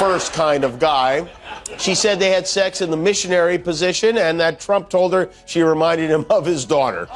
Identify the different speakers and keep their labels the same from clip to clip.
Speaker 1: first kind of guy. She said they had sex in the missionary position and that Trump told her she reminded him of his daughter.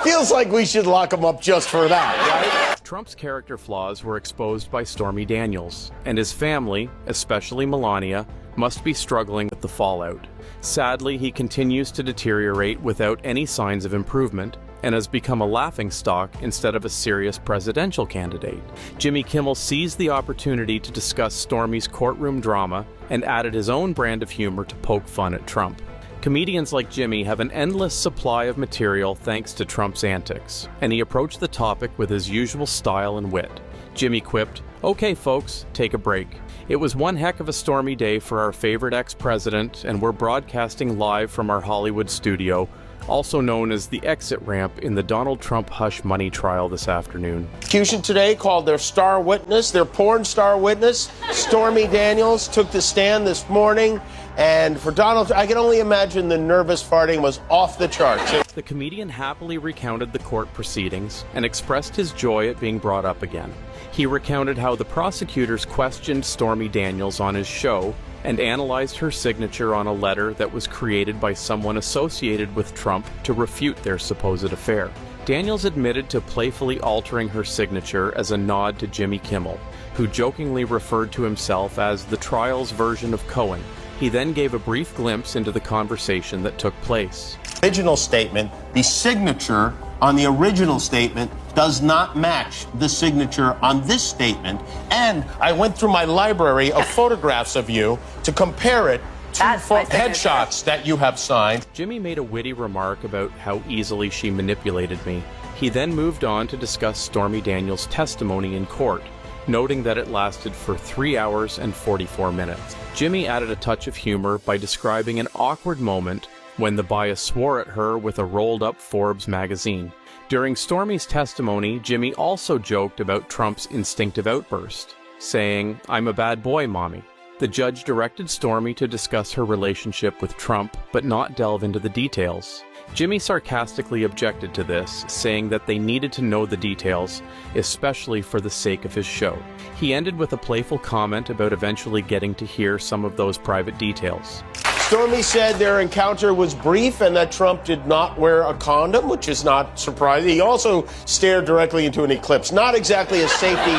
Speaker 1: Feels like we should lock him up just for that, right?
Speaker 2: Trump's character flaws were exposed by Stormy Daniels, and his family, especially Melania, must be struggling with the fallout. Sadly, he continues to deteriorate without any signs of improvement, and has become a laughingstock instead of a serious presidential candidate. Jimmy Kimmel seized the opportunity to discuss Stormy's courtroom drama and added his own brand of humor to poke fun at Trump. Comedians like Jimmy have an endless supply of material thanks to Trump's antics, and he approached the topic with his usual style and wit. Jimmy quipped, "Okay folks, take a break. It was one heck of a stormy day for our favorite ex-president, and we're broadcasting live from our Hollywood studio, also known as the exit ramp in the Donald Trump hush money trial this afternoon."
Speaker 1: Prosecution today called their star witness, their porn star witness, Stormy Daniels, took the stand this morning. And for Donald, I can only imagine the nervous farting was off the charts.
Speaker 2: The comedian happily recounted the court proceedings and expressed his joy at being brought up again. He recounted how the prosecutors questioned Stormy Daniels on his show and analyzed her signature on a letter that was created by someone associated with Trump to refute their supposed affair. Daniels admitted to playfully altering her signature as a nod to Jimmy Kimmel, who jokingly referred to himself as the trial's version of Cohen. He then gave a brief glimpse into the conversation that took place.
Speaker 1: Original statement, the signature on the original statement does not match the signature on this statement. And I went through my library of photographs of you to compare it to headshots that you have signed.
Speaker 2: Jimmy made a witty remark about how easily she manipulated me. He then moved on to discuss Stormy Daniels' testimony in court, noting that it lasted for 3 hours and 44 minutes. Jimmy added a touch of humor by describing an awkward moment when the bias swore at her with a rolled-up Forbes magazine. During Stormy's testimony, Jimmy also joked about Trump's instinctive outburst, saying, "I'm a bad boy, mommy." The judge directed Stormy to discuss her relationship with Trump, but not delve into the details. Jimmy sarcastically objected to this, saying that they needed to know the details, especially for the sake of his show. He ended with a playful comment about eventually getting to hear some of those private details.
Speaker 1: Stormy said their encounter was brief and that Trump did not wear a condom, which is not surprising. He also stared directly into an eclipse. Not exactly a safety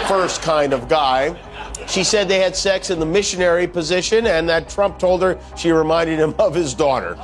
Speaker 1: first kind of guy. She said they had sex in the missionary position and that Trump told her she reminded him of his daughter.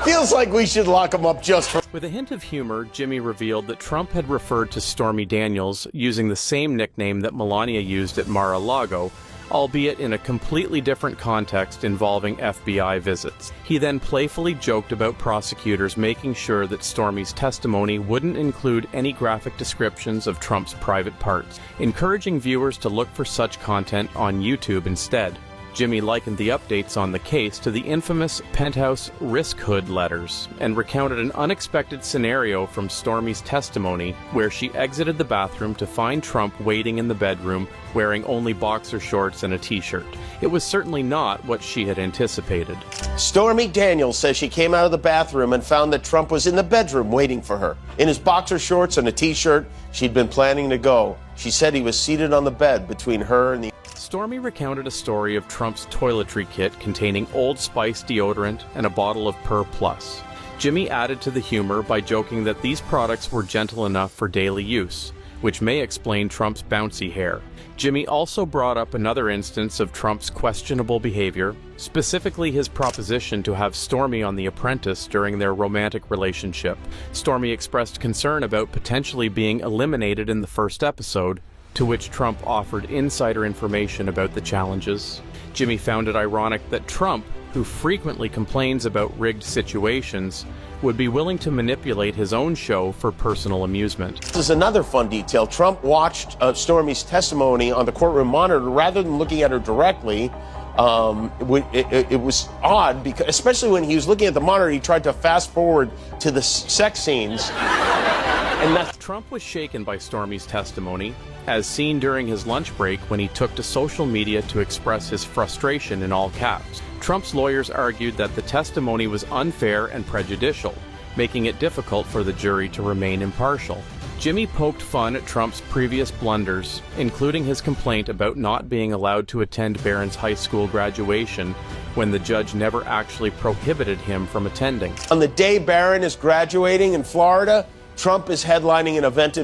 Speaker 1: Feels like we should lock him up just for...
Speaker 2: With a hint of humor, Jimmy revealed that Trump had referred to Stormy Daniels using the same nickname that Melania used at Mar-a-Lago, albeit in a completely different context involving FBI visits. He then playfully joked about prosecutors making sure that Stormy's testimony wouldn't include any graphic descriptions of Trump's private parts, encouraging viewers to look for such content on YouTube instead. Jimmy likened the updates on the case to the infamous Penthouse Risk Hood letters and recounted an unexpected scenario from Stormy's testimony where she exited the bathroom to find Trump waiting in the bedroom wearing only boxer shorts and a t-shirt. It was certainly not what she had anticipated.
Speaker 1: Stormy Daniels says she came out of the bathroom and found that Trump was in the bedroom waiting for her. In his boxer shorts and a t-shirt, she'd been planning to go. She said he was seated on the bed between her and the...
Speaker 2: Stormy recounted a story of Trump's toiletry kit containing Old Spice deodorant and a bottle of Pur Plus. Jimmy added to the humor by joking that these products were gentle enough for daily use, which may explain Trump's bouncy hair. Jimmy also brought up another instance of Trump's questionable behavior, specifically his proposition to have Stormy on The Apprentice during their romantic relationship. Stormy expressed concern about potentially being eliminated in the first episode, to which Trump offered insider information about the challenges. Jimmy found it ironic that Trump, who frequently complains about rigged situations, would be willing to manipulate his own show for personal amusement.
Speaker 1: This is another fun detail. Trump watched Stormy's testimony on the courtroom monitor rather than looking at her directly. It was odd, because especially when he was looking at the monitor, he tried to fast forward to the sex scenes.
Speaker 2: Trump was shaken by Stormy's testimony, as seen during his lunch break when he took to social media to express his frustration in all caps. Trump's lawyers argued that the testimony was unfair and prejudicial, making it difficult for the jury to remain impartial. Jimmy poked fun at Trump's previous blunders, including his complaint about not being allowed to attend Barron's high school graduation when the judge never actually prohibited him from attending.
Speaker 1: On the day Barron is graduating in Florida, Trump is headlining an event in